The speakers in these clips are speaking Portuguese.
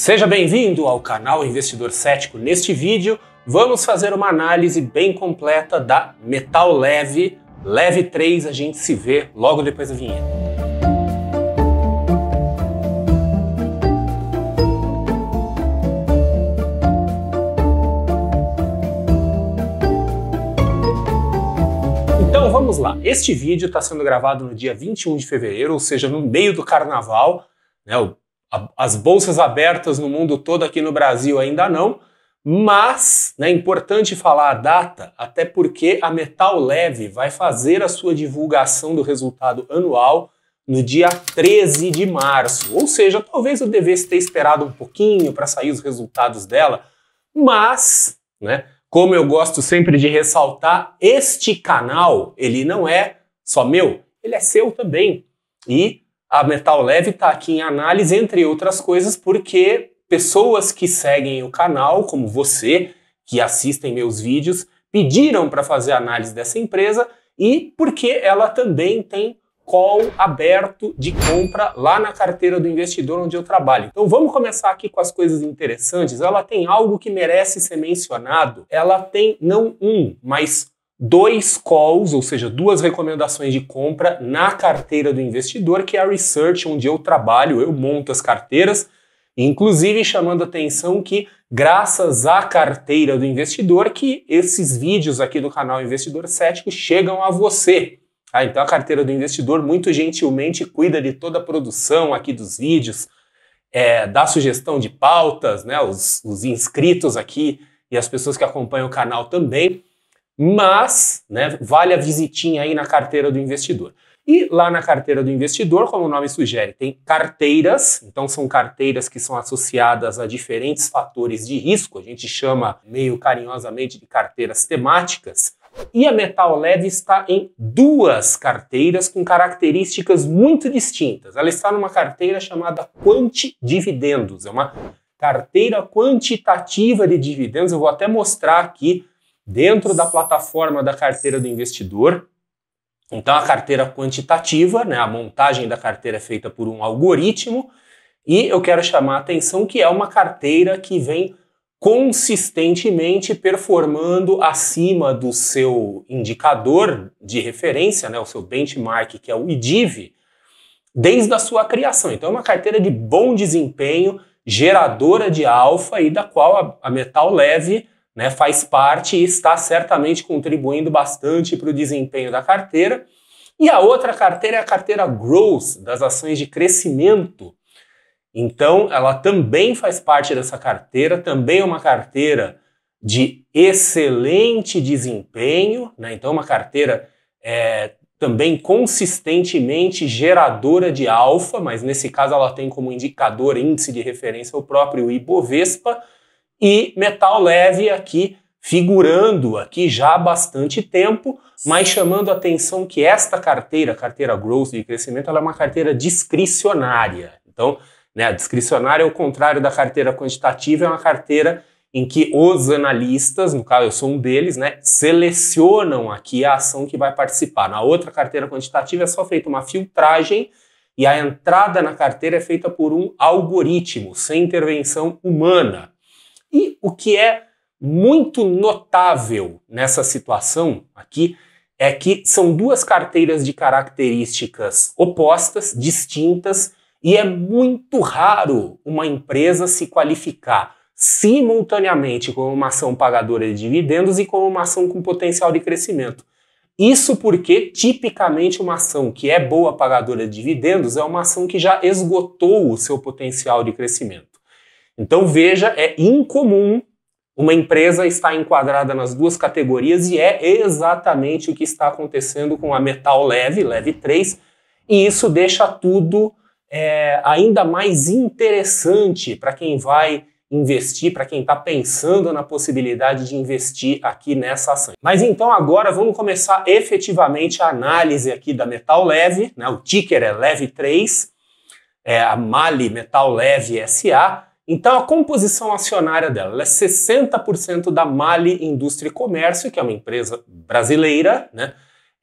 Seja bem-vindo ao canal Investidor Cético. Neste vídeo, vamos fazer uma análise bem completa da Metal Leve, Leve 3, a gente se vê logo depois da vinheta. Então vamos lá, este vídeo está sendo gravado no dia 21 de fevereiro, ou seja, no meio do carnaval, né? As bolsas abertas no mundo todo, aqui no Brasil ainda não, mas é importante falar a data, até porque a Metal Leve vai fazer a sua divulgação do resultado anual no dia 13 de março. Ou seja, talvez eu devesse ter esperado um pouquinho para sair os resultados dela, mas, como eu gosto sempre de ressaltar, este canal, ele não é só meu, ele é seu também. E a Metal Leve está aqui em análise, entre outras coisas, porque pessoas que seguem o canal, como você, que assistem meus vídeos, pediram para fazer análise dessa empresa e porque ela também tem call aberto de compra lá na carteira do investidor onde eu trabalho. Então vamos começar aqui com as coisas interessantes. Ela tem algo que merece ser mencionado. Ela tem não um, mas 2 calls, ou seja, 2 recomendações de compra na carteira do investidor, que é a Research, onde eu trabalho, eu monto as carteiras, inclusive chamando a atenção que, graças à carteira do investidor, que esses vídeos aqui do canal Investidor Cético chegam a você. Então a carteira do investidor muito gentilmente cuida de toda a produção aqui dos vídeos, dá sugestão de pautas, os inscritos aqui e as pessoas que acompanham o canal também. Mas, vale a visitinha aí na carteira do investidor. E lá na carteira do investidor, como o nome sugere, tem carteiras, então são carteiras que são associadas a diferentes fatores de risco, a gente chama meio carinhosamente de carteiras temáticas, e a Metal Leve está em 2 carteiras com características muito distintas. Ela está numa carteira chamada Quanti Dividendos, é uma carteira quantitativa de dividendos, eu vou até mostrar aqui dentro da plataforma da carteira do investidor. Então a carteira quantitativa, a montagem da carteira é feita por um algoritmo, e eu quero chamar a atenção que é uma carteira que vem consistentemente performando acima do seu indicador de referência, o seu benchmark, que é o IDIV, desde a sua criação. Então é uma carteira de bom desempenho, geradora de alfa e da qual a Metal Leve faz parte e está certamente contribuindo bastante para o desempenho da carteira. E a outra carteira é a carteira Growth, das ações de crescimento. Então, ela também faz parte dessa carteira, também é uma carteira de excelente desempenho, então uma carteira também consistentemente geradora de alfa, mas nesse caso ela tem como indicador índice de referência o próprio Ibovespa, e Metal Leve aqui figurando aqui já há bastante tempo, mas chamando a atenção que esta carteira, a carteira Growth de crescimento, ela é uma carteira discricionária. Então, a discricionária, ao contrário da carteira quantitativa, é uma carteira em que os analistas, no caso eu sou um deles, selecionam aqui a ação que vai participar. Na outra carteira quantitativa é só feita uma filtragem e a entrada na carteira é feita por um algoritmo, sem intervenção humana. E o que é muito notável nessa situação aqui é que são 2 carteiras de características opostas, distintas, e é muito raro uma empresa se qualificar simultaneamente como uma ação pagadora de dividendos e como uma ação com potencial de crescimento. Isso porque, tipicamente, uma ação que é boa pagadora de dividendos é uma ação que já esgotou o seu potencial de crescimento. Então veja, é incomum uma empresa estar enquadrada nas 2 categorias e é exatamente o que está acontecendo com a Metal Leve, Leve 3, e isso deixa tudo ainda mais interessante para quem vai investir, para quem está pensando na possibilidade de investir aqui nessa ação. Mas então agora vamos começar efetivamente a análise aqui da Metal Leve, o ticker é Leve 3, a MALI Metal Leve SA. Então a composição acionária dela é 60% da MALI Indústria e Comércio, que é uma empresa brasileira,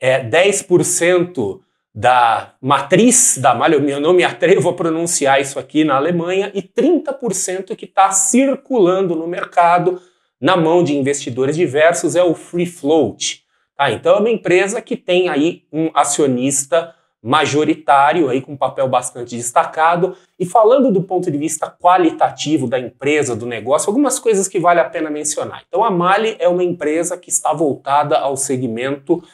10% da matriz da Mali, eu não me atrevo a pronunciar isso aqui, na Alemanha, e 30% que está circulando no mercado, na mão de investidores diversos, é o free float. Tá? Então é uma empresa que tem aí um acionista majoritário, aí com um papel bastante destacado. E falando do ponto de vista qualitativo da empresa, do negócio, algumas coisas que vale a pena mencionar. Então a Mali é uma empresa que está voltada ao segmento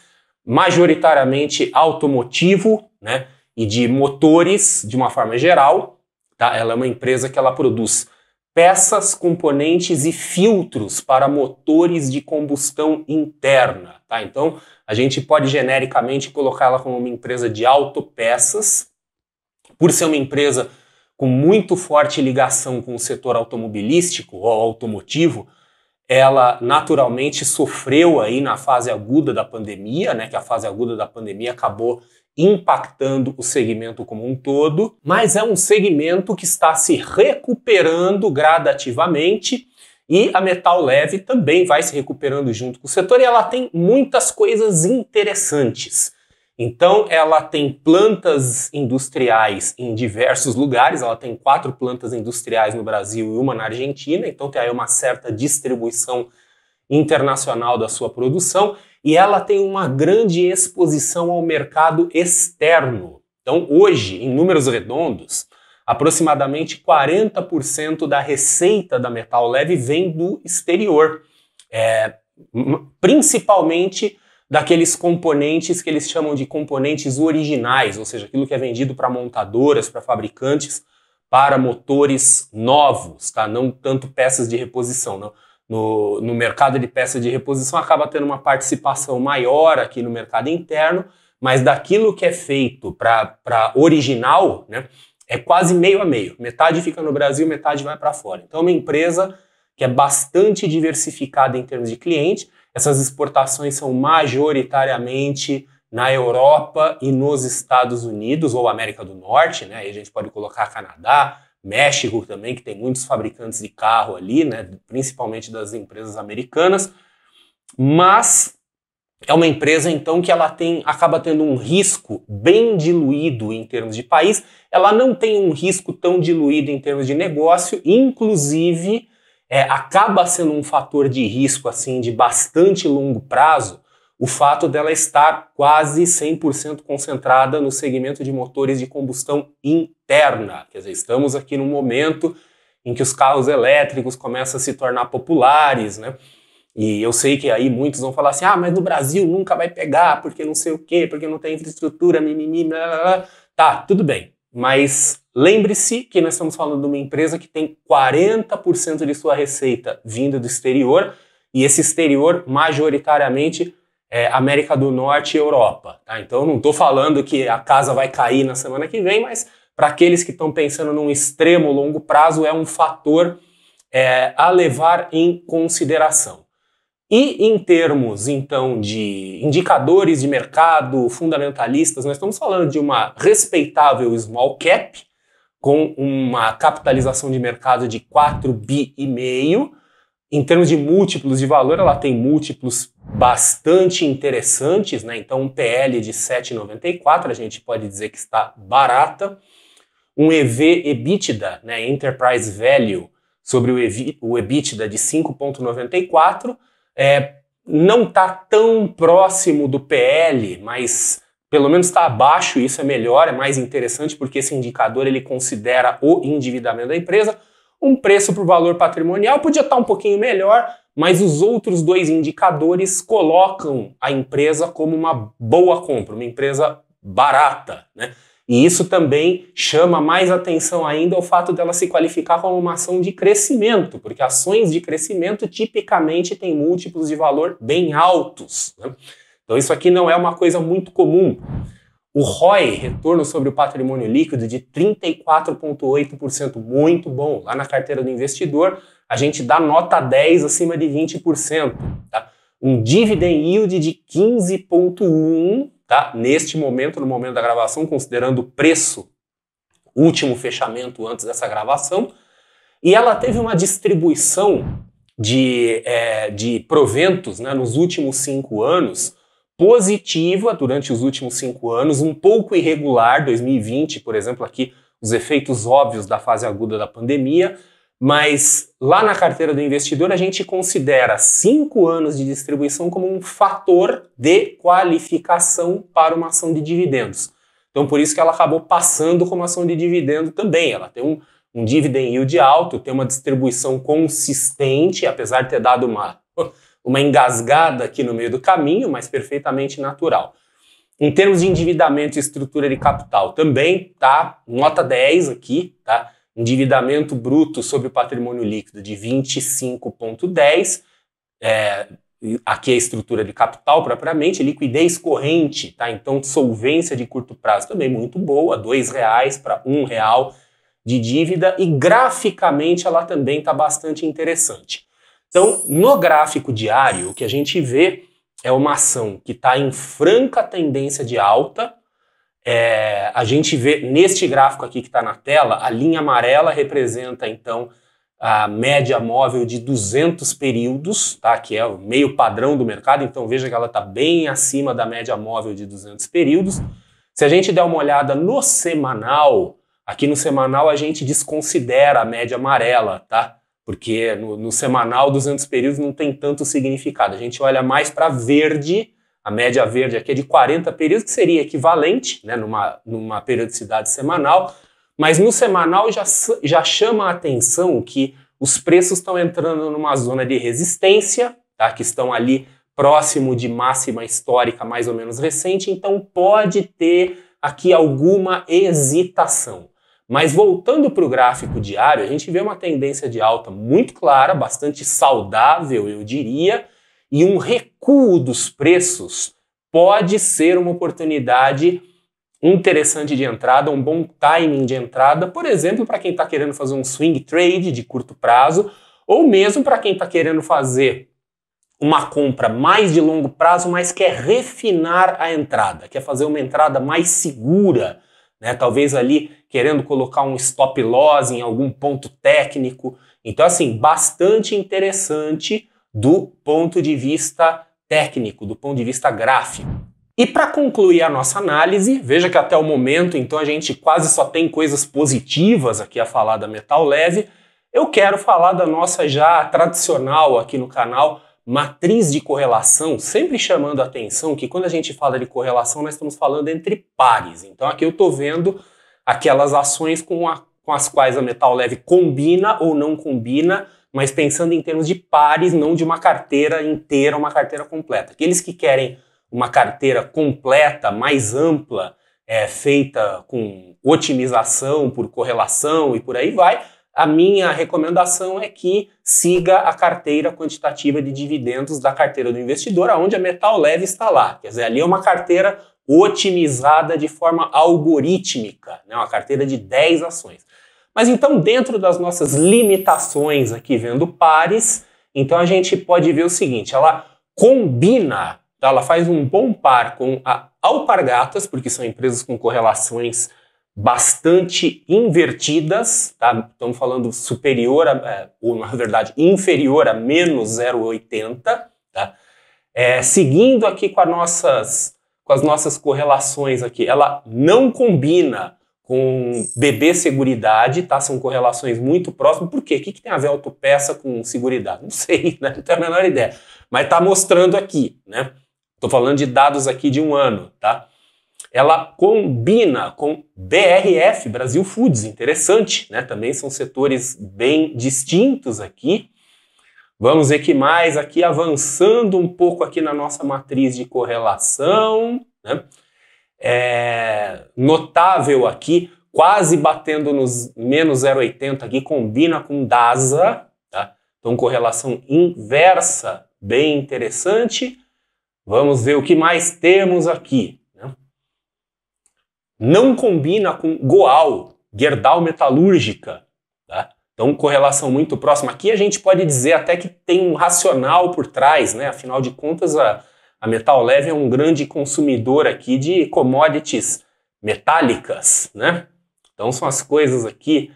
majoritariamente automotivo, né, e de motores de uma forma geral. Tá? Ela é uma empresa que ela produz peças, componentes e filtros para motores de combustão interna. Tá? Então a gente pode genericamente colocá-la como uma empresa de autopeças, por ser uma empresa com muito forte ligação com o setor automobilístico ou automotivo. Ela naturalmente sofreu aí na fase aguda da pandemia, né, que a fase aguda da pandemia acabou impactando o segmento como um todo, mas é um segmento que está se recuperando gradativamente e a Metal Leve também vai se recuperando junto com o setor e ela tem muitas coisas interessantes. Então ela tem plantas industriais em diversos lugares, ela tem 4 plantas industriais no Brasil e uma na Argentina, então tem aí uma certa distribuição internacional da sua produção e ela tem uma grande exposição ao mercado externo. Então hoje, em números redondos, aproximadamente 40% da receita da Metal Leve vem do exterior, principalmente daqueles componentes que eles chamam de componentes originais, ou seja, aquilo que é vendido para montadoras, para fabricantes, para motores novos, tá? Não tanto peças de reposição. Não. No mercado de peças de reposição acaba tendo uma participação maior aqui no mercado interno, mas daquilo que é feito para original, né, é quase meio a meio. Metade fica no Brasil, metade vai para fora. Então é uma empresa que é bastante diversificada em termos de cliente. Essas exportações são majoritariamente na Europa e nos Estados Unidos ou América do Norte, né? Aí a gente pode colocar Canadá, México também, que tem muitos fabricantes de carro ali, né? Principalmente das empresas americanas. Mas é uma empresa, então, que ela acaba tendo um risco bem diluído em termos de país. Ela não tem um risco tão diluído em termos de negócio, inclusive acaba sendo um fator de risco assim de bastante longo prazo o fato dela estar quase 100% concentrada no segmento de motores de combustão interna. Quer dizer, estamos aqui num momento em que os carros elétricos começam a se tornar populares, né? E eu sei que aí muitos vão falar assim, mas no Brasil nunca vai pegar, porque não sei o quê, porque não tem infraestrutura, mimimi, blá, blá, blá. Tá, tudo bem. Mas lembre-se que nós estamos falando de uma empresa que tem 40% de sua receita vinda do exterior, e esse exterior majoritariamente é América do Norte e Europa. Tá? Então não estou falando que a casa vai cair na semana que vem, mas para aqueles que estão pensando num extremo longo prazo é um fator a levar em consideração. E em termos, então, de indicadores de mercado fundamentalistas, nós estamos falando de uma respeitável small cap, com uma capitalização de mercado de 4,5 bi. Em termos de múltiplos de valor, ela tem múltiplos bastante interessantes, né? Então um PL de 7,94, a gente pode dizer que está barata. Um EV/EBITDA, né? Enterprise Value, sobre o EBITDA de 5,94, não está tão próximo do PL, mas pelo menos está abaixo, isso é melhor, é mais interessante, porque esse indicador ele considera o endividamento da empresa. Um preço por valor patrimonial podia estar um pouquinho melhor, mas os outros 2 indicadores colocam a empresa como uma boa compra, uma empresa barata, né? E isso também chama mais atenção ainda ao fato dela se qualificar como uma ação de crescimento, porque ações de crescimento tipicamente têm múltiplos de valor bem altos, né? Então isso aqui não é uma coisa muito comum. O ROI, retorno sobre o patrimônio líquido, de 34,8%, muito bom. Lá na carteira do investidor, a gente dá nota 10 acima de 20%. Tá? Um dividend yield de 15,1%, tá? Neste momento, no momento da gravação, considerando o preço, último fechamento antes dessa gravação. E ela teve uma distribuição de proventos, né, nos últimos 5 anos, positiva durante os últimos 5 anos, um pouco irregular, 2020, por exemplo, aqui os efeitos óbvios da fase aguda da pandemia, mas lá na carteira do investidor a gente considera 5 anos de distribuição como um fator de qualificação para uma ação de dividendos. Então por isso que ela acabou passando como ação de dividendo também. Ela tem um dividend yield alto, tem uma distribuição consistente, apesar de ter dado uma engasgada aqui no meio do caminho, mas perfeitamente natural. Em termos de endividamento e estrutura de capital, também tá nota 10 aqui, tá? Endividamento bruto sobre o patrimônio líquido de 25,10, aqui é a estrutura de capital propriamente, liquidez corrente, tá? Então solvência de curto prazo também muito boa, R$2 para R$1 de dívida, e graficamente ela também está bastante interessante. Então, no gráfico diário, o que a gente vê é uma ação que está em franca tendência de alta. A gente vê neste gráfico aqui que está na tela, a linha amarela representa então a média móvel de 200 períodos, tá? Que é o meio padrão do mercado, então veja que ela está bem acima da média móvel de 200 períodos. Se a gente der uma olhada no semanal, aqui no semanal a gente desconsidera a média amarela, tá? Porque no semanal 200 períodos não tem tanto significado. A gente olha mais para verde, a média verde aqui é de 40 períodos, que seria equivalente, né, numa periodicidade semanal, mas no semanal já chama a atenção que os preços estão entrando numa zona de resistência, tá, que estão ali próximo de máxima histórica mais ou menos recente, então pode ter aqui alguma hesitação. Mas voltando para o gráfico diário, a gente vê uma tendência de alta muito clara, bastante saudável, eu diria, e um recuo dos preços pode ser uma oportunidade interessante de entrada, um bom timing de entrada, por exemplo, para quem está querendo fazer um swing trade de curto prazo, ou mesmo para quem está querendo fazer uma compra mais de longo prazo, mas quer refinar a entrada, quer fazer uma entrada mais segura, né? Talvez ali querendo colocar um stop loss em algum ponto técnico. Então, assim, bastante interessante do ponto de vista técnico, do ponto de vista gráfico. E para concluir a nossa análise, veja que até o momento, então, a gente quase só tem coisas positivas aqui a falar da Metal Leve. Eu quero falar da nossa já tradicional aqui no canal matriz de correlação, sempre chamando a atenção que quando a gente fala de correlação, nós estamos falando entre pares. Então aqui eu estou vendo aquelas ações com as quais a Metal Leve combina ou não combina, mas pensando em termos de pares, não de uma carteira inteira, uma carteira completa. Aqueles que querem uma carteira completa, mais ampla, feita com otimização por correlação e por aí vai, a minha recomendação é que siga a carteira quantitativa de dividendos da carteira do investidor, onde a Metal Leve está lá. Quer dizer, ali é uma carteira otimizada de forma algorítmica, né? Uma carteira de 10 ações. Mas então, dentro das nossas limitações aqui vendo pares, então a gente pode ver o seguinte, ela combina, tá? Ela faz um bom par com a Alpargatas, porque são empresas com correlações bastante invertidas, tá? Estamos falando superior ou na verdade inferior a menos 0,80, tá? Seguindo aqui com as nossas correlações aqui, ela não combina com BB Seguridade, tá? São correlações muito próximas. Por quê? O que tem a ver autopeça com seguridade? Não sei, né? Não tenho a menor ideia. Mas tá mostrando aqui, né? Tô falando de dados aqui de um ano, tá? Ela combina com BRF, Brasil Foods, interessante, né? Também são setores bem distintos aqui. Vamos ver que mais aqui, avançando um pouco aqui na nossa matriz de correlação, né? Notável aqui, quase batendo nos menos 0,80 aqui, combina com DASA, tá? Então correlação inversa, bem interessante. Vamos ver o que mais temos aqui. Não combina com Goal, Gerdau Metalúrgica, tá? Então, correlação muito próxima. Aqui a gente pode dizer até que tem um racional por trás, né? Afinal de contas, a Metal Leve é um grande consumidor aqui de commodities metálicas, né? Então, são as coisas aqui.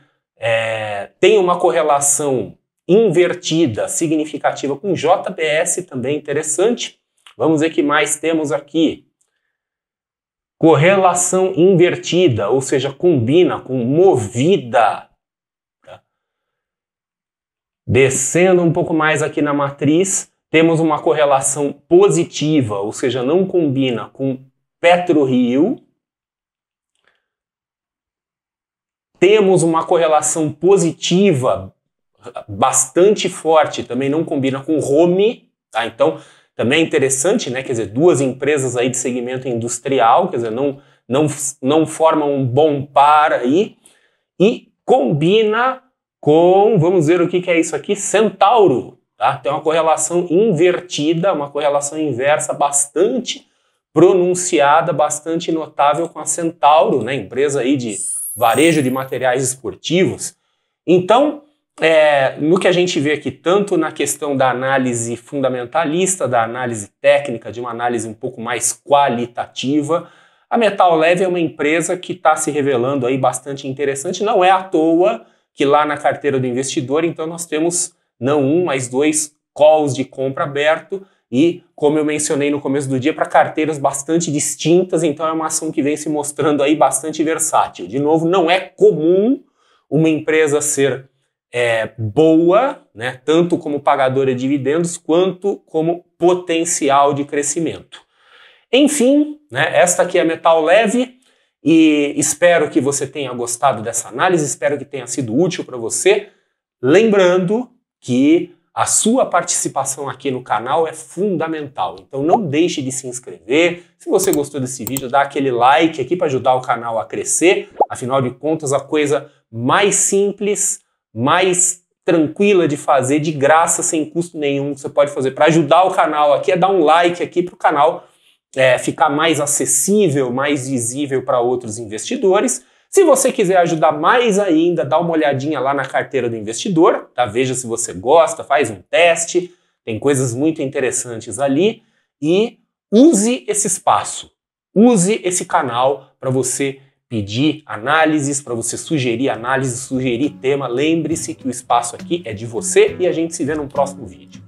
Tem uma correlação invertida, significativa com JBS, também interessante. Vamos ver o que mais temos aqui. Correlação invertida, ou seja, combina com Movida. Descendo um pouco mais aqui na matriz, temos uma correlação positiva, ou seja, não combina com PetroRio. Temos uma correlação positiva bastante forte, também não combina com Home, tá? Então, também é interessante, né? Quer dizer, duas empresas aí de segmento industrial, quer dizer, não formam um bom par aí, e combina com, vamos ver o que é isso aqui, Centauro, tá? Tem uma correlação invertida, uma correlação inversa bastante pronunciada, bastante notável com a Centauro, né? Empresa aí de varejo de materiais esportivos. Então, no que a gente vê aqui, tanto na questão da análise fundamentalista, da análise técnica, de uma análise um pouco mais qualitativa, a Metal Leve é uma empresa que está se revelando aí bastante interessante. Não é à toa que lá na carteira do investidor, então nós temos não um, mas 2 calls de compra aberto e, como eu mencionei no começo do dia, para carteiras bastante distintas, então é uma ação que vem se mostrando aí bastante versátil. De novo, não é comum uma empresa ser boa, né, tanto como pagadora de dividendos, quanto como potencial de crescimento. Enfim, né, esta aqui é a Metal Leve e espero que você tenha gostado dessa análise, espero que tenha sido útil para você. Lembrando que a sua participação aqui no canal é fundamental, então não deixe de se inscrever. Se você gostou desse vídeo, dá aquele like aqui para ajudar o canal a crescer. Afinal de contas, a coisa mais simples, mais tranquila de fazer, de graça, sem custo nenhum, que você pode fazer para ajudar o canal aqui é dar um like aqui para o canal ficar mais acessível, mais visível para outros investidores. Se você quiser ajudar mais ainda, dá uma olhadinha lá na carteira do investidor, tá? Veja se você gosta, faz um teste, tem coisas muito interessantes ali e use esse espaço, use esse canal para você pedir análises, para você sugerir análise, sugerir tema. Lembre-se que o espaço aqui é de você e a gente se vê no próximo vídeo.